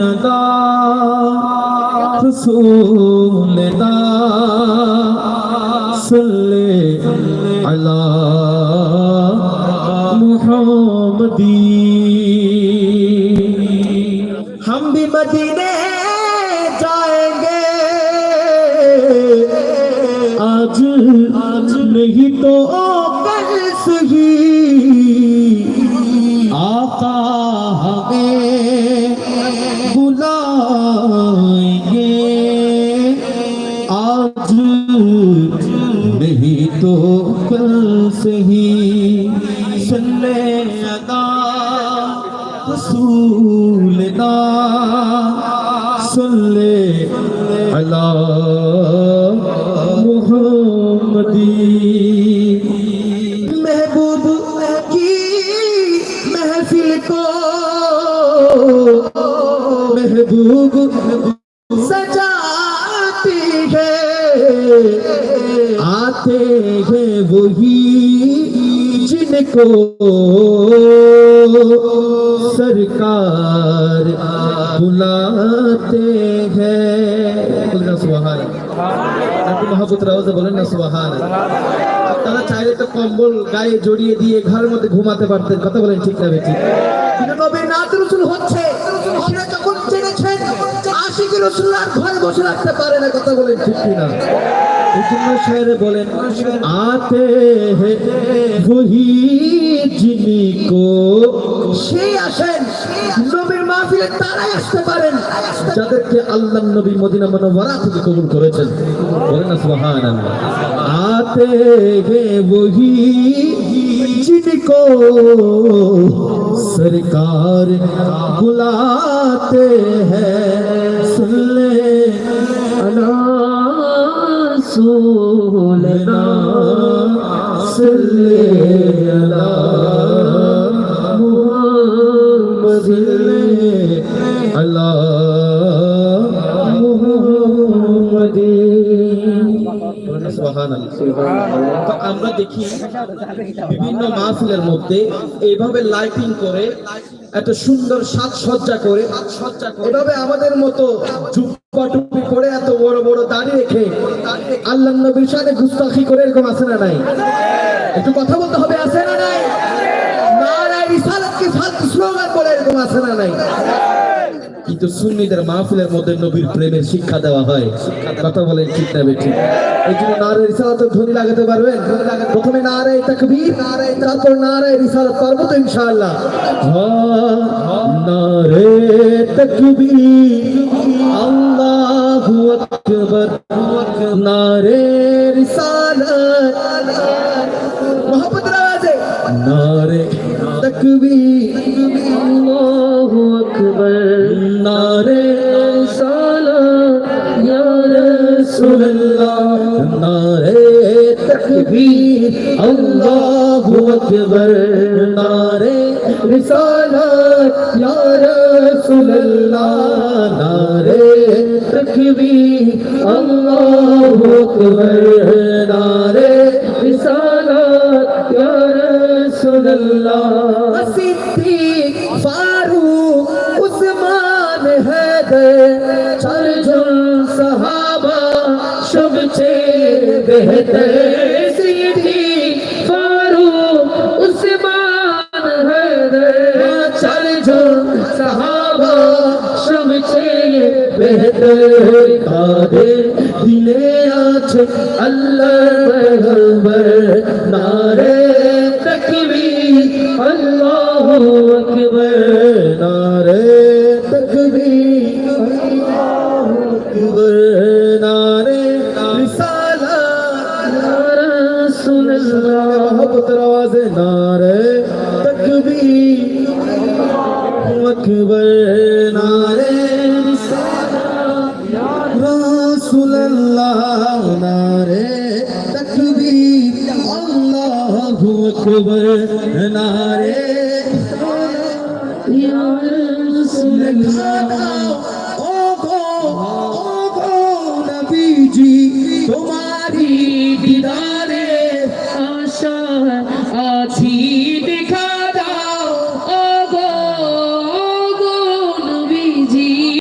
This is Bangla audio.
अदा रसूल अदा सल्ले अला मुहम्मदी। हम भी मदीने जाएंगे आज नहीं तो कल से ही। आका हमें बुलाएंगे आज नहीं तो कल से ही। सल्ले अला रसूल अला सल्ले अला मुहम्मदी। महबूब की महफिल को महबूब सजाती है। आते हैं वही जिनको सरकार बुलाते हैं। बोलना सुभान अल्लाह। मोहब्बत रওজা বলেন না সুবহান আল্লাহ। আপনারা চাইলে তো কম্বল গায়ে জড়িয়ে দিয়ে ঘরের মধ্যে ঘুমাতে পারতেন। কথা বলেন ঠিক না বেঠিক? কিন্তু নবীর নাত রাসূল হচ্ছে আমরা যখন জেনেছেন আশিক রাসূলুল্লাহ ঘরে বসে রাখতে পারে না। কথা বলেন ঠিক কি না? এই জন্য শায়রে বলেন আতে হে ওহি জিনিকো। সেই আসেন নবীর মাহফিলে তারাই আসতে পারেন যাদেরকে আল্লাহর নবী মদিনা মুনাওয়ারা থেকে কবুল করেছেন। বলেন না সুবহানাল্লাহ। आते हैं वही जिनको सरकार बुलाते हैं। सल्ले अला रसूल अला सल्ले अला मुहम्मद अला मुहम्मदी। তো আমরা দেখি বিভিন্ন মাহফিলের মধ্যে এইভাবে লাইটিং করে এত সুন্দর সাজসজ্জা করে এভাবে আমাদের মতো জুব্বা টুপি পরে এত বড় বড় দাড়ি রেখে আল্লাহর নবীর সাথে গুস্তাখি করে এরকম আছে না নাই? একটু কথা বলতে হবে, আছে না নাই? নারায়ে রিসালাত কি ফালতু স্লোগান বলে এরকম আছে না নাই? কিন্তু সুন্নিদের মাহফিলের মধ্যে নবীর প্রেমের শিক্ষা দেওয়া হয়। কথা বলেন ঠিক না বেঠিক? এই জন্য নারায়ে রিসালাত ধ্বনি লাগাতে পারবেন? প্রথমে নারায়ে তাকবীর, তারপর নারায়ে রিসালাত। পারবো তো ইনশাআল্লাহ? নারায়ে তাকবীর আল্লাহু আকবার নারায়ে রিসালাত। মোহাম্মদ রাজে নারায়ে তাকবীর আল্লাহু আকবার नारे रिसालत या रसूल अल्लाह। नारे तकबीर अल्लाहु अकबर नारे रिसालत या रसूल अल्लाह। नारे तकबीर अल्लाहु अकबर नारे रिसालत या रसूल अल्लाह। सिद्दीक फारूक उस्मान हैदर चारजन सहाबा सबसे बेहतर। सिद्दीक फारूक उस्मान हैदर चारजन सहाबा सबसे बेहतर। काদের দিলে আছে আল্লাহর পেগম্বর নারে তাকবীর আল্লাহু আকবার নারে तकबीर अल्लाहु अकबर नारे रिसालत या रसूल अल्लाह। मोहब्बत रवाज़े नारे तकबीर अल्लाहु अकबर नारे रिसालत या रसूल अल्लाह। नारे तकबीर अल्लाहु अकबर नारे या रसूल अल्लाह।